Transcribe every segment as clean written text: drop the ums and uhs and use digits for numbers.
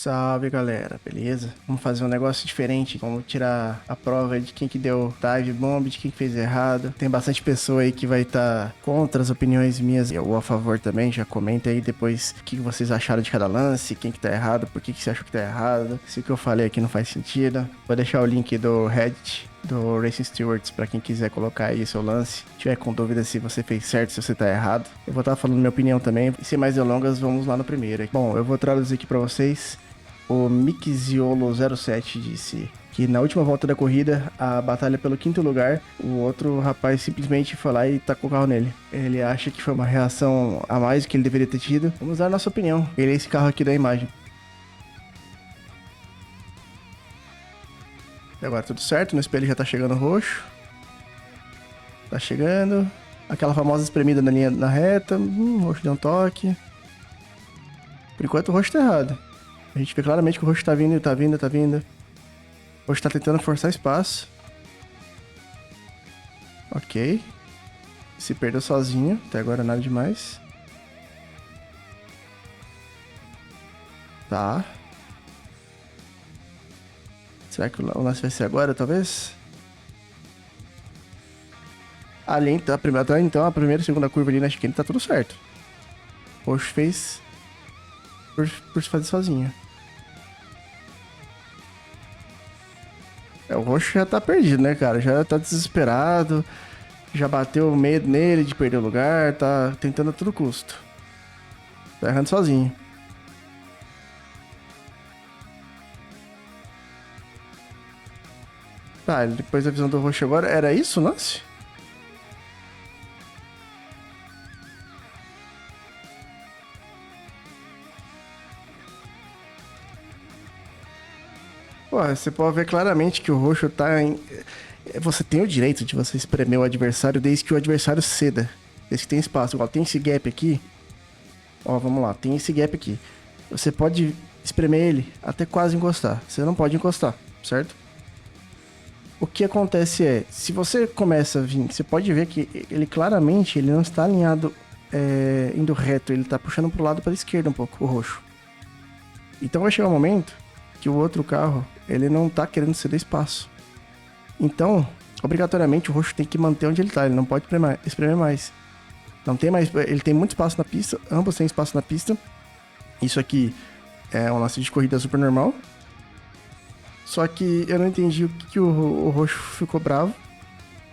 Salve galera, beleza? Vamos fazer um negócio diferente. Vamos tirar a prova de quem que deu dive bomb, de quem que fez errado. Tem bastante pessoa aí que vai estar contra as opiniões minhas ou a favor também. Já comenta aí depois o que vocês acharam de cada lance, quem que tá errado, por que que você achou que tá errado. Se o que eu falei aqui não faz sentido. Vou deixar o link do Reddit do Racing Stewards pra quem quiser colocar aí seu lance. Se tiver com dúvida se você fez certo, se você tá errado. Eu vou estar falando minha opinião também. E sem mais delongas, vamos lá no primeiro. Bom, eu vou traduzir aqui pra vocês. O Mixiolo07 disse que na última volta da corrida, a batalha pelo quinto lugar, o outro rapaz simplesmente foi lá e tacou o carro nele. Ele acha que foi uma reação a mais do que ele deveria ter tido. Vamos dar a nossa opinião. Ele é esse carro aqui da imagem. E agora tudo certo, no espelho já tá chegando roxo. Tá chegando. Aquela famosa espremida na linha na reta. O roxo deu um toque. Por enquanto o roxo tá errado. A gente vê claramente que o roxo tá vindo, tá vindo, tá vindo. O roxo tá tentando forçar espaço. Ok. Se perdeu sozinho. Até agora nada demais. Tá. Será que o lance vai ser agora, talvez? Ali, então, a primeira e segunda curva ali na chicane tá tudo certo. O roxo fez por se fazer sozinho. O roxo já tá perdido, né, cara? Já tá desesperado. Já bateu o medo nele de perder o lugar. Tá tentando a todo custo. Tá errando sozinho. Tá, depois da visão do roxo agora. Era isso o lance? Pô, você pode ver claramente que o roxo tá em... Você tem o direito de você espremer o adversário desde que o adversário ceda. Desde que tem espaço. Igual tem esse gap aqui. Ó, vamos lá. Tem esse gap aqui. Você pode espremer ele até quase encostar. Você não pode encostar, certo? O que acontece é, se você começa a vir, você pode ver que ele claramente ele não está alinhado indo reto. Ele tá puxando pro lado para esquerda um pouco, o roxo. Então vai chegar um momento que o outro carro, ele não tá querendo ceder espaço. Então, obrigatoriamente, o roxo tem que manter onde ele tá. Ele não pode espremer mais. Não tem mais... Ele tem muito espaço na pista. Ambos têm espaço na pista. Isso aqui é um lance de corrida super normal. Só que eu não entendi o que o roxo ficou bravo.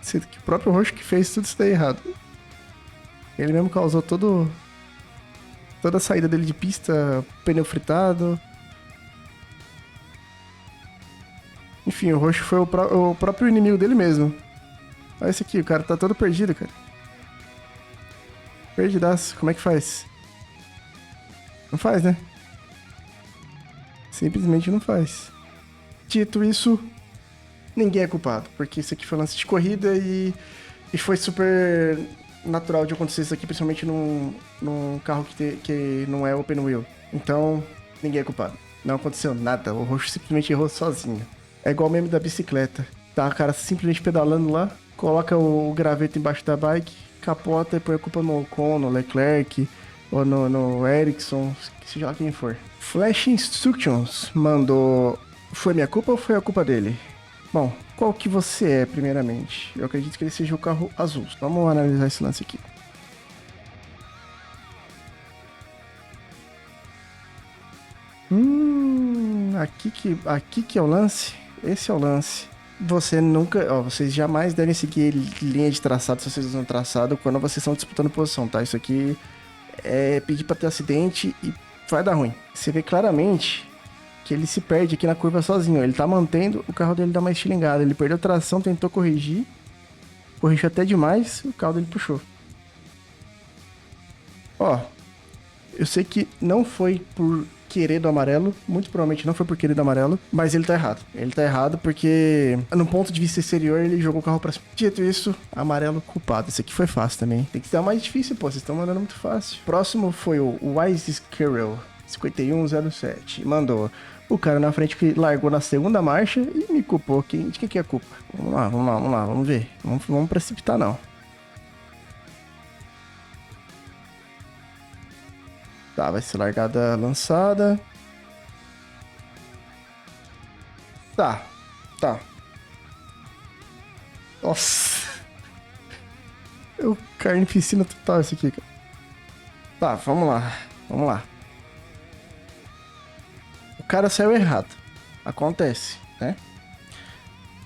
Sendo que o próprio roxo que fez tudo isso daí errado. Ele mesmo causou toda a saída dele de pista, pneu fritado. Enfim, o roxo foi o próprio inimigo dele mesmo. Olha esse aqui, o cara tá todo perdido, cara. Perdidaço, como é que faz? Não faz, né? Simplesmente não faz. Dito isso, ninguém é culpado, porque isso aqui foi lance de corrida e foi super natural de acontecer isso aqui, principalmente num carro que não é open wheel. Então, ninguém é culpado. Não aconteceu nada, o roxo simplesmente errou sozinho. É igual o meme da bicicleta. Tá o cara simplesmente pedalando lá, coloca o graveto embaixo da bike, capota e põe a culpa no Ocon, no Leclerc, ou no Ericsson, seja lá quem for. Flash Instructions mandou... Foi minha culpa ou foi a culpa dele? Bom, qual que você é, primeiramente? Eu acredito que ele seja o carro azul. Vamos analisar esse lance aqui. Aqui que é o lance? Esse é o lance. Você nunca... Ó, vocês jamais devem seguir linha de traçado se vocês usam traçado quando vocês estão disputando posição, tá? Isso aqui é pedir pra ter acidente e vai dar ruim. Você vê claramente que ele se perde aqui na curva sozinho. Ele tá mantendo, o carro dele dá uma estilingada. Ele perdeu tração, tentou corrigir. Corrigiu até demais, o carro dele puxou. Ó, eu sei que não foi por querer do amarelo, muito provavelmente não foi por querer do amarelo, mas ele tá errado. Ele tá errado porque, no ponto de vista exterior, ele jogou o carro pra cima. Dito isso, amarelo culpado. Esse aqui foi fácil também. Tem que ser mais difícil, pô, vocês estão mandando muito fácil. Próximo foi o Wise Squirrel 5107. Mandou o cara na frente que largou na segunda marcha e me culpou. De quem que é a culpa? Vamos ver. Vamos precipitar não. Tá, vai ser largada lançada. Tá, tá. Nossa. Eu carnificina total esse aqui, cara. Tá, vamos lá. Vamos lá. O cara saiu errado. Acontece, né?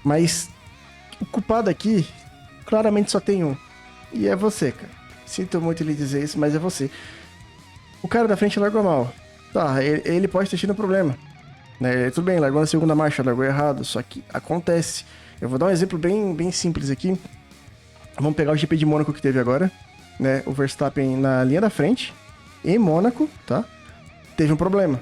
Mas o culpado aqui, claramente só tem um. E é você, cara. Sinto muito lhe dizer isso, mas é você. O cara da frente largou mal. Tá, ele pode ter tido um problema. Né? Tudo bem, largou na segunda marcha, largou errado. Só que acontece. Eu vou dar um exemplo bem simples aqui. Vamos pegar o GP de Mônaco que teve agora. Né? O Verstappen na linha da frente. Em Mônaco, tá? Teve um problema.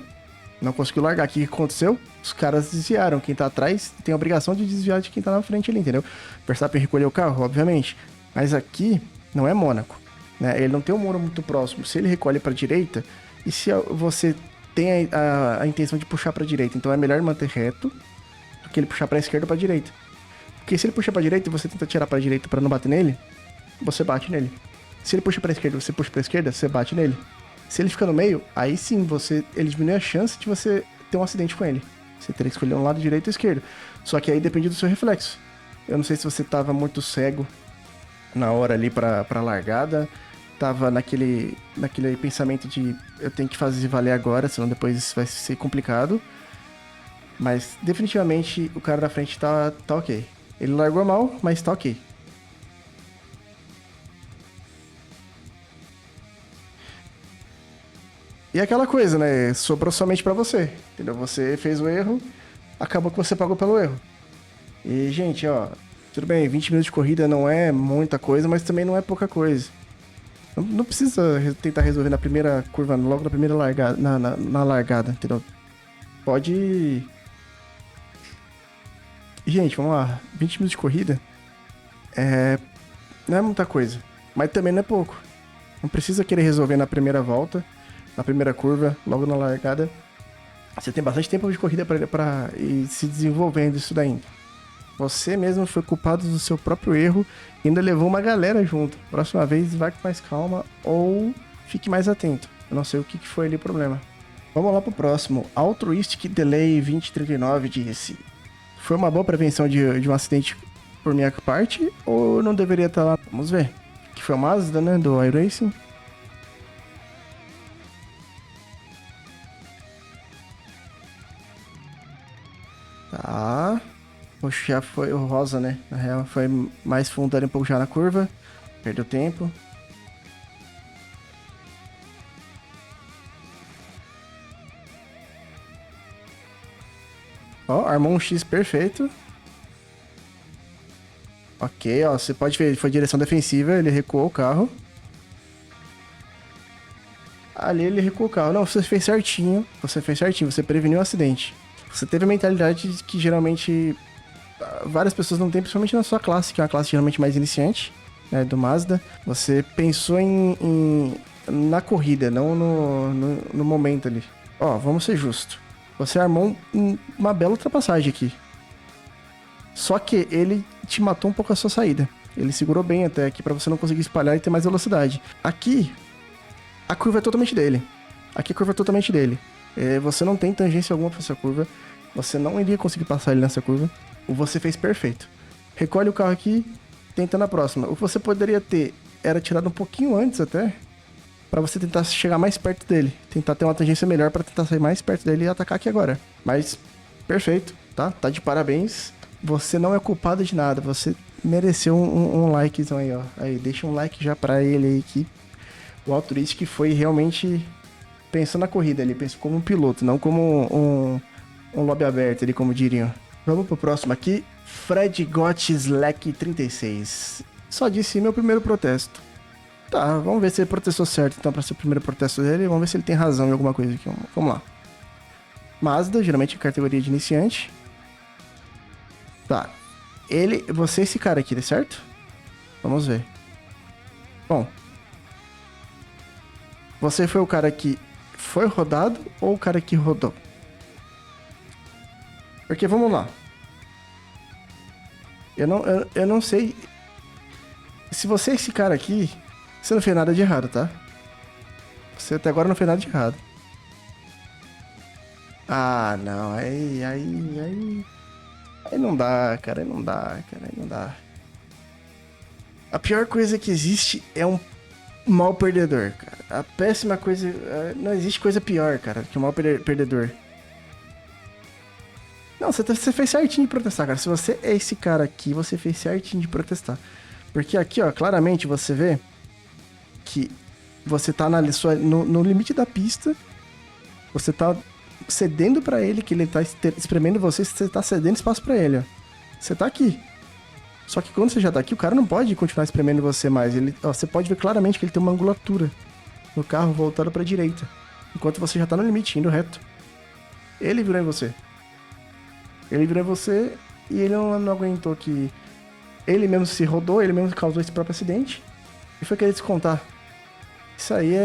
Não conseguiu largar. O que aconteceu? Os caras desviaram. Quem tá atrás tem a obrigação de desviar de quem tá na frente ali, entendeu? O Verstappen recolheu o carro, obviamente. Mas aqui não é Mônaco. Né? Ele não tem um muro muito próximo. Se ele recolhe pra direita, e se você tem a intenção de puxar pra direita, então é melhor manter reto do que ele puxar pra esquerda ou pra direita. Porque se ele puxa pra direita e você tenta tirar pra direita pra não bater nele, você bate nele. Se ele puxa pra esquerda e você puxa pra esquerda, você bate nele. Se ele fica no meio, aí sim, ele diminui a chance de você ter um acidente com ele. Você teria que escolher um lado direito ou esquerdo. Só que aí depende do seu reflexo. Eu não sei se você tava muito cego na hora ali pra largada, tava naquele pensamento de eu tenho que fazer valer agora, senão depois isso vai ser complicado. Mas definitivamente o cara da frente tá ok. Ele largou mal, mas tá ok. E aquela coisa, né? Sobrou somente pra você, entendeu? Você fez o erro, acabou que você pagou pelo erro. E, gente, ó, tudo bem, 20 minutos de corrida não é muita coisa, mas também não é pouca coisa. Não precisa tentar resolver na primeira curva, logo na primeira largada, na largada, entendeu? Pode. Gente, vamos lá. 20 minutos de corrida não é muita coisa, mas também não é pouco. Não precisa querer resolver na primeira volta, na primeira curva, logo na largada. Você tem bastante tempo de corrida para ir se desenvolvendo isso daí. Você mesmo foi culpado do seu próprio erro e ainda levou uma galera junto. Próxima vez, vai com mais calma ou fique mais atento. Eu não sei o que foi ali o problema. Vamos lá pro próximo. Altruistic Delay 2039 disse: foi uma boa prevenção de um acidente por minha parte ou não deveria estar lá? Vamos ver. Que foi o Mazda, né? Do iRacing. Tá. Poxa, já foi o rosa, né? Na real, foi mais fundo ali um pouco já na curva. Perdeu tempo. Ó, armou um X perfeito. Ok, ó, você pode ver, foi direção defensiva, ele recuou o carro. Ali ele recuou o carro. Não, você fez certinho, você preveniu o acidente. Você teve a mentalidade que geralmente várias pessoas não têm, principalmente na sua classe, que é uma classe geralmente mais iniciante, né, do Mazda. Você pensou na corrida, não no momento ali. Ó, vamos ser justos. Você armou uma bela ultrapassagem aqui. Só que ele te matou um pouco a sua saída. Ele segurou bem até aqui pra você não conseguir espalhar e ter mais velocidade. Aqui, a curva é totalmente dele. Aqui a curva é totalmente dele. Você não tem tangência alguma pra essa curva. Você não iria conseguir passar ele nessa curva. Você fez perfeito. Recolhe o carro aqui, tenta na próxima. O que você poderia ter era tirado um pouquinho antes até, pra você tentar chegar mais perto dele. Tentar ter uma tangência melhor pra tentar sair mais perto dele e atacar aqui agora. Mas, perfeito, tá? Tá de parabéns. Você não é culpado de nada. Você mereceu um likezão aí, ó. Aí, deixa um like já pra ele aí que o Altruistic foi realmente pensando na corrida. Ele pensou como um piloto, não como um lobby aberto, ali, como diriam. Vamos pro próximo aqui. Fred Gott Slack 36. Só disse meu primeiro protesto. Tá, vamos ver se ele protestou certo então pra ser o primeiro protesto dele. Vamos ver se ele tem razão em alguma coisa aqui. Vamos lá. Mazda, geralmente em categoria de iniciante. Tá. Você é esse cara aqui, certo? Vamos ver. Bom. Você foi o cara que foi rodado ou o cara que rodou? Porque vamos lá. Eu não sei. Se você é esse cara aqui, você não fez nada de errado, tá? Você até agora não fez nada de errado. Ah, não. Aí. Aí não dá, cara, aí não dá. A pior coisa que existe é um mal perdedor, cara. A péssima coisa. Não existe coisa pior, cara, que um mal perdedor. Não, você fez certinho de protestar, cara. Se você é esse cara aqui, você fez certinho de protestar. Porque aqui, ó, claramente você vê que você tá no limite da pista, você tá cedendo pra ele, que ele tá espremendo você tá cedendo espaço pra ele, ó. Você tá aqui. Só que quando você já tá aqui, o cara não pode continuar espremendo você mais. Você pode ver claramente que ele tem uma angulatura no carro voltado pra direita. Enquanto você já tá no limite, indo reto. Ele virou em você. Ele virou em você e ele não aguentou que... Ele mesmo se rodou, ele mesmo causou esse próprio acidente. E foi querer descontar. Isso aí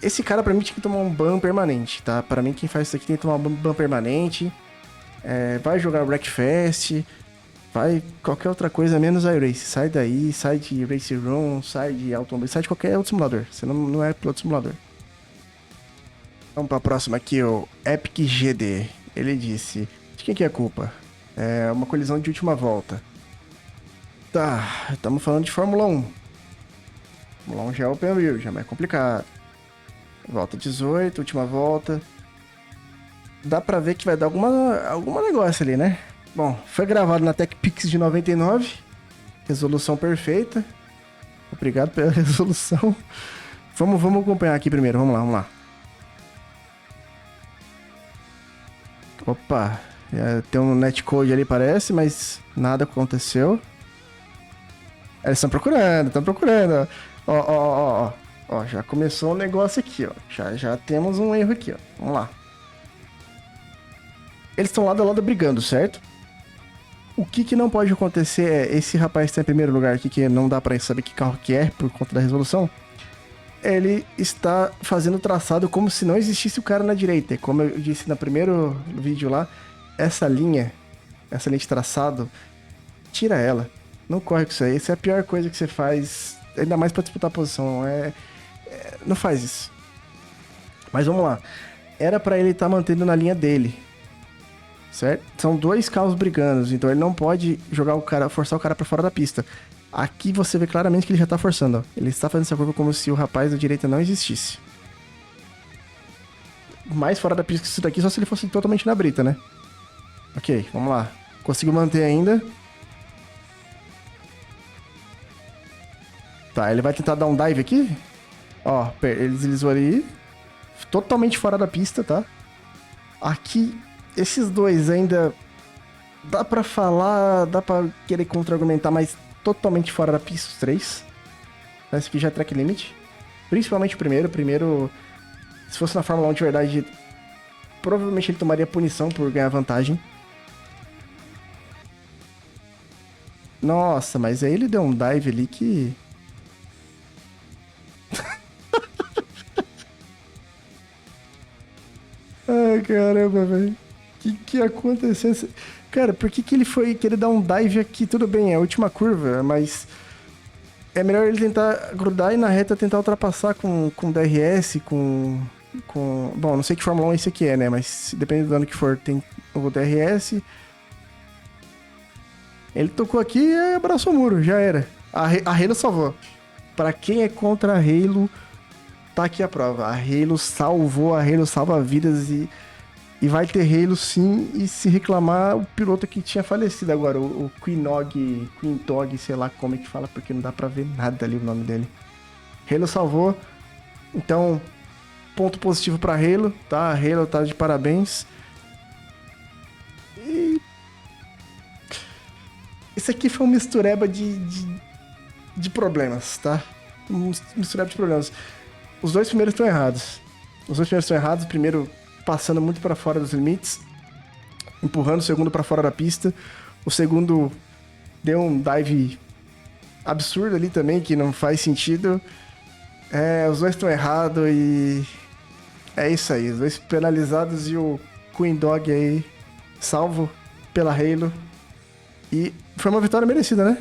Esse cara, pra mim, tinha que tomar um ban permanente, tá? Pra mim, quem faz isso aqui tem que tomar um ban permanente. Vai jogar Wreckfest, vai qualquer outra coisa menos iRace. Sai daí, sai de Race Room, sai de Automobil, sai de qualquer outro simulador. Você não é piloto simulador. Vamos pra próxima aqui, o Epic GD. Ele disse: de quem que é a culpa? É uma colisão de última volta. Tá, estamos falando de Fórmula 1. Fórmula 1 já é open wheel, já é mais complicado. Volta 18, última volta. Dá pra ver que vai dar alguma negócio ali, né? Bom, foi gravado na TechPix de 99. Resolução perfeita. Obrigado pela resolução. Vamos acompanhar aqui primeiro, vamos lá. Opa, tem um netcode ali parece, mas nada aconteceu. Eles estão procurando. Ó, já começou um negócio aqui, ó. Já temos um erro aqui, ó. Vamos lá. Eles estão lado a lado brigando, certo? O que não pode acontecer é esse rapaz que está em primeiro lugar aqui, que não dá pra saber que carro que é por conta da resolução. Ele está fazendo o traçado como se não existisse o cara na direita. E como eu disse no primeiro vídeo lá, essa linha de traçado, tira ela. Não corre com isso aí. Essa é a pior coisa que você faz, ainda mais pra disputar a posição. Não faz isso. Mas vamos lá. Era pra ele estar mantendo na linha dele. Certo? São dois carros brigando, então ele não pode forçar o cara pra fora da pista. Aqui você vê claramente que ele já tá forçando, ó. Ele está fazendo essa curva como se o rapaz da direita não existisse. Mais fora da pista que isso daqui, só se ele fosse totalmente na brita, né? Ok, vamos lá. Conseguiu manter ainda. Tá, ele vai tentar dar um dive aqui. Ó, ele deslizou ali. Totalmente fora da pista, tá? Aqui, esses dois ainda... Dá pra falar, dá pra querer contra-argumentar, mas totalmente fora da pista os três. Esse aqui já é track limit. Principalmente o primeiro. O primeiro, se fosse na Fórmula 1 de verdade, provavelmente ele tomaria punição por ganhar vantagem. Nossa, mas aí ele deu um dive ali que... Ai, caramba, velho. Que aconteceu? Cara, por que ele foi querer dar um dive aqui? Tudo bem, é a última curva, mas... É melhor ele tentar grudar e na reta tentar ultrapassar com DRS, com... Bom, não sei que Fórmula 1 esse aqui é, né? Mas dependendo do ano que for, tem o DRS. Ele tocou aqui e abraçou o muro, já era. A Halo salvou. Pra quem é contra a Halo, tá aqui a prova. A Halo salvou, a Halo salva vidas e vai ter Halo sim. E se reclamar, o piloto que tinha falecido agora, o Quintog, sei lá como é que fala, porque não dá pra ver nada ali o nome dele. Halo salvou. Então, ponto positivo pra Halo, tá? A Halo tá de parabéns. E... Esse aqui foi uma mistureba de problemas, tá? Mistureba de problemas. Os dois primeiros estão errados. O primeiro passando muito para fora dos limites, empurrando o segundo para fora da pista. O segundo deu um dive absurdo ali também, que não faz sentido. Os dois estão errados e é isso aí. Os dois penalizados e o Queen Dog aí salvo pela Halo. E foi uma vitória merecida, né?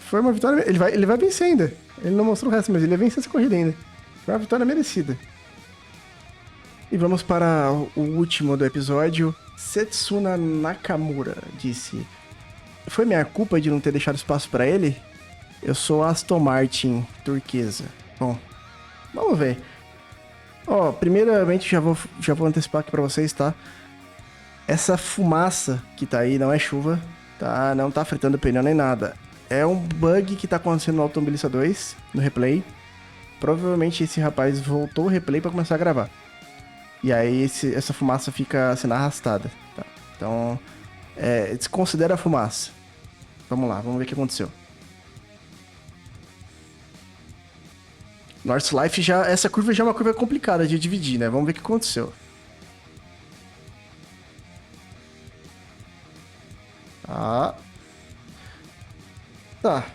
Foi uma vitória... Ele vai vencer ainda. Ele não mostrou o resto, mas ele vai vencer essa corrida ainda. Foi uma vitória merecida. E vamos para o último do episódio. Setsuna Nakamura disse: foi minha culpa de não ter deixado espaço para ele? Eu sou Aston Martin, turquesa. Bom, vamos ver. Ó, primeiramente já vou antecipar aqui para vocês, tá? Essa fumaça que tá aí não é chuva, tá? Não tá fritando pneu nem nada. É um bug que tá acontecendo no Automobilista 2, no replay. Provavelmente esse rapaz voltou o replay para começar a gravar. E aí essa fumaça fica sendo arrastada, tá? Então, desconsidera a fumaça. Vamos lá, vamos ver o que aconteceu. North Life essa curva já é uma curva complicada de dividir, né? Vamos ver o que aconteceu. Ah. Tá.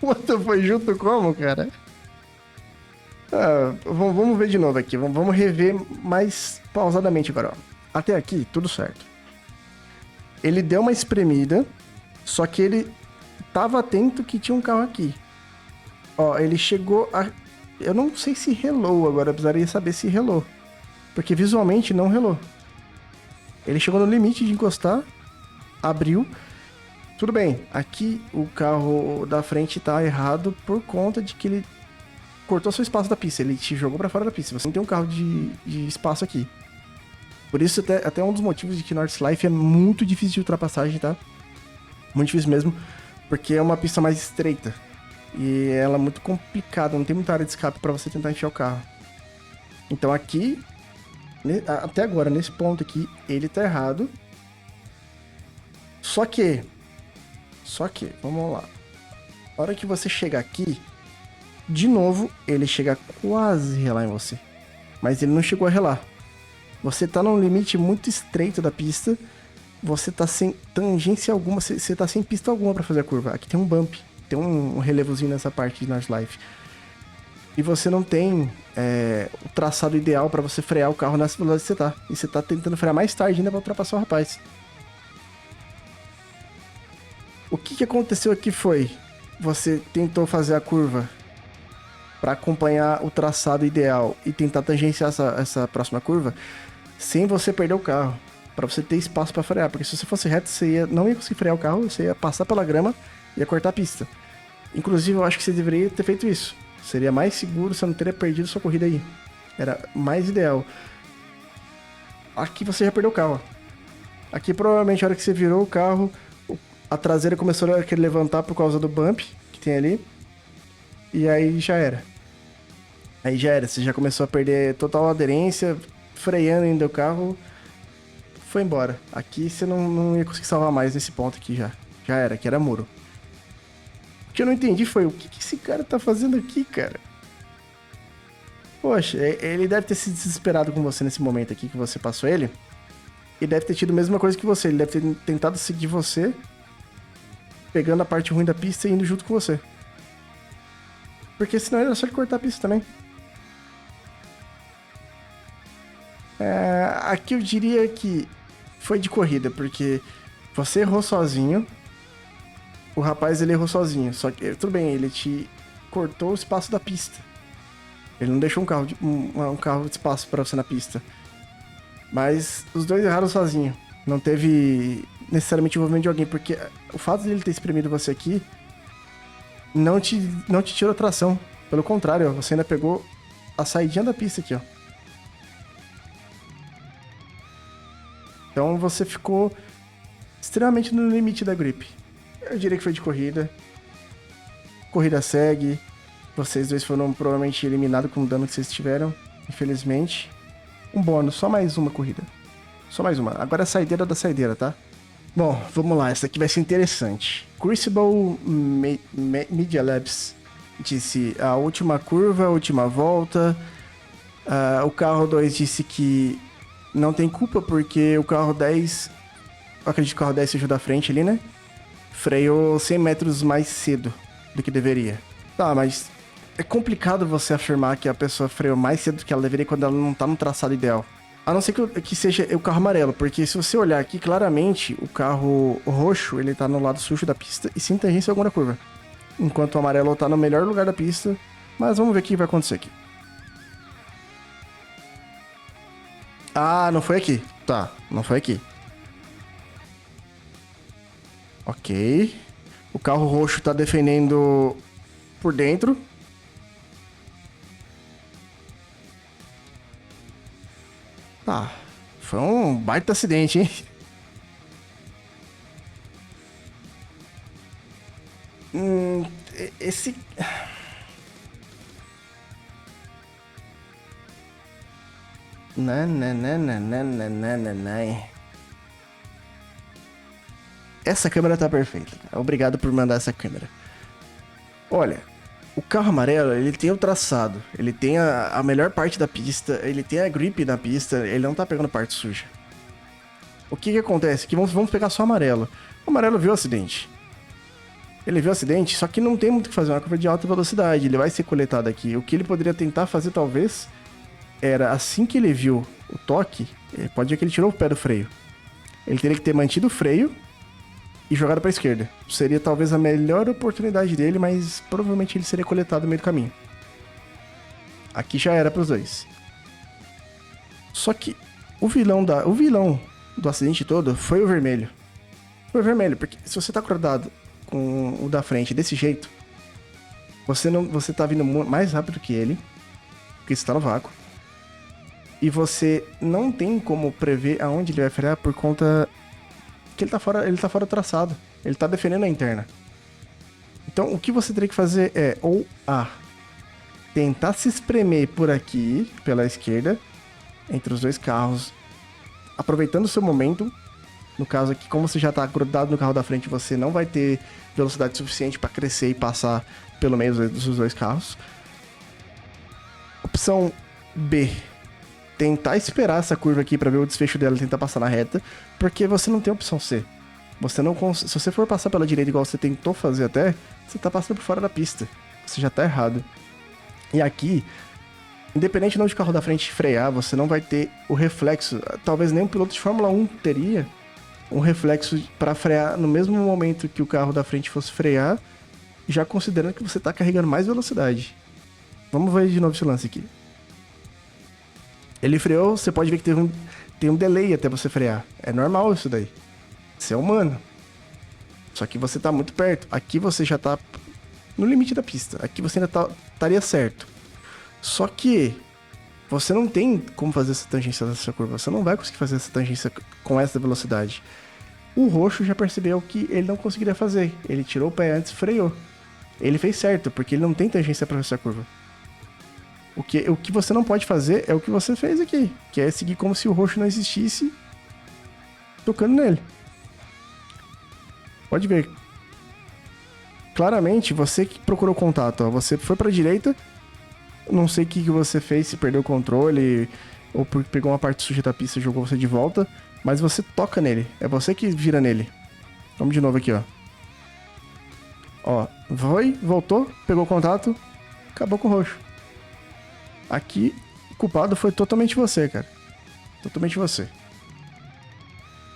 O outro foi junto como, cara? Vamos ver de novo aqui. Vamos rever mais pausadamente agora, ó. Até aqui, tudo certo. Ele deu uma espremida, só que ele tava atento que tinha um carro aqui. Ó, ele chegou a... Eu não sei se relou agora, eu precisaria saber se relou. Porque visualmente não relou. Ele chegou no limite de encostar, abriu. Tudo bem, aqui o carro da frente tá errado por conta de que ele cortou seu espaço da pista, ele te jogou pra fora da pista. Você não tem um carro de espaço aqui. Por isso, até um dos motivos de que North Life é muito difícil de ultrapassagem, tá? Muito difícil mesmo, porque é uma pista mais estreita. E ela é muito complicada, não tem muita área de escape pra você tentar enfiar o carro. Então aqui, até agora, nesse ponto aqui, ele tá errado. Só que, vamos lá. A hora que você chegar aqui, de novo, ele chega quase a relar em você. Mas ele não chegou a relar. Você tá num limite muito estreito da pista. Você tá sem tangência alguma. Você tá sem pista alguma pra fazer a curva. Aqui tem um bump. Tem um relevozinho nessa parte de North Life. E você não tem o traçado ideal pra você frear o carro nessa velocidade que você tá. E você tá tentando frear mais tarde ainda pra ultrapassar o rapaz. O que aconteceu aqui foi... Você tentou fazer a curva para acompanhar o traçado ideal e tentar tangenciar essa próxima curva sem você perder o carro, para você ter espaço para frear, porque se você fosse reto, você não ia conseguir frear o carro, você ia passar pela grama e ia cortar a pista. Inclusive, eu acho que você deveria ter feito isso. Seria mais seguro, você não teria perdido sua corrida aí. Era mais ideal. Aqui você já perdeu o carro. Aqui provavelmente a hora que você virou o carro, a traseira começou a querer levantar por causa do bump que tem ali. E aí já era. Você já começou a perder total aderência, freando ainda o carro, foi embora. Aqui você não ia conseguir salvar mais nesse ponto aqui já. Já era, que era muro. O que eu não entendi foi, o que esse cara tá fazendo aqui, cara? Poxa, ele deve ter se desesperado com você nesse momento aqui que você passou ele. E deve ter tido a mesma coisa que você. Ele deve ter tentado seguir você, pegando a parte ruim da pista e indo junto com você. Porque senão era só ele cortar a pista também. Aqui eu diria que foi de corrida, porque você errou sozinho, o rapaz ele errou sozinho, só que tudo bem, ele te cortou o espaço da pista. Ele não deixou um carro de espaço para você na pista. Mas os dois erraram sozinho. Não teve necessariamente envolvimento de alguém, porque o fato de ele ter espremido você aqui não te tirou tração. Pelo contrário, ó, você ainda pegou a saidinha da pista aqui, ó. Então você ficou extremamente no limite da grip. Eu diria que foi de corrida. Corrida segue. Vocês dois foram provavelmente eliminados com o dano que vocês tiveram, infelizmente. Um bônus, só mais uma corrida. Só mais uma. Agora é a saideira da saideira, tá? Bom, vamos lá. Essa aqui vai ser interessante. Crucible Media Labs disse a última curva, a última volta. O carro 2 disse que não tem culpa porque o carro 10... Eu acredito que o carro 10 seja o da frente ali, né? Freou 100 metros mais cedo do que deveria. Tá, mas é complicado você afirmar que a pessoa freou mais cedo do que ela deveria quando ela não tá no traçado ideal. A não ser que seja o carro amarelo, porque se você olhar aqui, claramente, o carro roxo, ele tá no lado sujo da pista e sem tangência alguma na curva. Enquanto o amarelo tá no melhor lugar da pista, mas vamos ver o que vai acontecer aqui. Ah, não foi aqui. Tá, não foi aqui. Ok. O carro roxo tá defendendo por dentro. Tá. Foi um baita acidente, hein? Esse. Nananana. Essa câmera tá perfeita. Obrigado por mandar essa câmera. Olha, o carro amarelo, ele tem o traçado, ele tem a melhor parte da pista, ele tem a grip na pista, ele não tá pegando parte suja. O que que acontece? Que vamos pegar só o amarelo. O amarelo viu o acidente. Ele viu o acidente, só que não tem muito o que fazer, uma curva de alta velocidade, ele vai ser coletado aqui. O que ele poderia tentar fazer, talvez, era assim que ele viu o toque, pode ver que ele tirou o pé do freio. Ele teria que ter mantido o freio e jogado para a esquerda. Seria talvez a melhor oportunidade dele, mas provavelmente ele seria coletado no meio do caminho. Aqui já era para os dois. Só que o vilão do acidente todo foi o vermelho. Foi o vermelho, porque se você tá cruzado com o da frente desse jeito, você tá vindo mais rápido que ele, porque você tá no vácuo. E você não tem como prever aonde ele vai frear por conta que ele tá fora do traçado. Ele tá defendendo a interna. Então, o que você teria que fazer é ou A, tentar se espremer por aqui, pela esquerda, entre os dois carros, aproveitando o seu momento. No caso aqui, como você já tá grudado no carro da frente, você não vai ter velocidade suficiente para crescer e passar pelo meio dos dois carros. Opção B, tentar esperar essa curva aqui para ver o desfecho dela e tentar passar na reta, porque você não tem opção C. Se você for passar pela direita igual você tentou fazer até, você tá passando por fora da pista. Você já tá errado. E aqui, independente de onde o carro da frente frear, você não vai ter o reflexo. Talvez nem um piloto de Fórmula 1 teria um reflexo para frear no mesmo momento que o carro da frente fosse frear, já considerando que você tá carregando mais velocidade. Vamos ver de novo esse lance aqui. Ele freou, você pode ver que tem um delay até você frear. É normal isso daí. Isso é humano. Só que você tá muito perto. Aqui você já tá no limite da pista. Aqui você ainda estaria certo. Só que você não tem como fazer essa tangência dessa curva. Você não vai conseguir fazer essa tangência com essa velocidade. O roxo já percebeu que ele não conseguiria fazer. Ele tirou o pé antes e freou. Ele fez certo, porque ele não tem tangência para essa curva. O que você não pode fazer é o que você fez aqui, que é seguir como se o roxo não existisse, tocando nele. Pode ver. Claramente, você que procurou contato, ó, você foi pra direita, não sei o que você fez, se perdeu o controle, ou pegou uma parte suja da pista e jogou você de volta, mas você toca nele, é você que vira nele. Vamos de novo aqui, ó. Ó, voltou, pegou contato, acabou com o roxo. Aqui, o culpado foi totalmente você, cara. Totalmente você.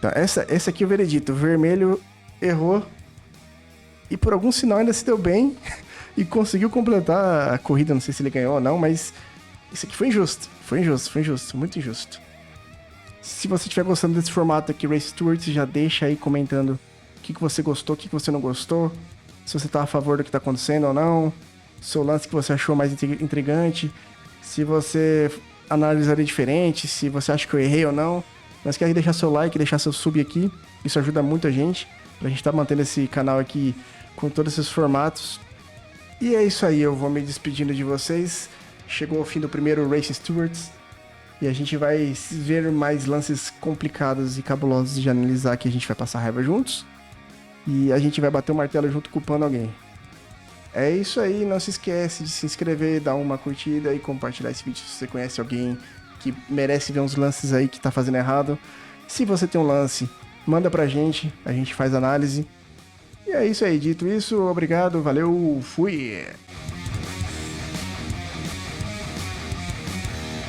Tá, esse aqui é o veredito. O vermelho errou e por algum sinal ainda se deu bem e conseguiu completar a corrida. Não sei se ele ganhou ou não, mas isso aqui foi injusto. Foi injusto, muito injusto. Se você estiver gostando desse formato aqui, Race Stewards, já deixa aí comentando o que você gostou, o que você não gostou, se você tá a favor do que tá acontecendo ou não, seu lance que você achou mais intrigante, se você analisaria diferente, se você acha que eu errei ou não. Não esquece de deixar seu like, deixar seu sub aqui, isso ajuda muito a gente tá mantendo esse canal aqui com todos esses formatos. E é isso aí, eu vou me despedindo de vocês. Chegou ao fim do primeiro Race Stewards e a gente vai ver mais lances complicados e cabulosos de analisar, que a gente vai passar raiva juntos e a gente vai bater o martelo junto culpando alguém. É isso aí, não se esquece de se inscrever, dar uma curtida e compartilhar esse vídeo se você conhece alguém que merece ver uns lances aí que tá fazendo errado. Se você tem um lance, manda pra gente, a gente faz análise. E é isso aí, dito isso, obrigado, valeu, fui!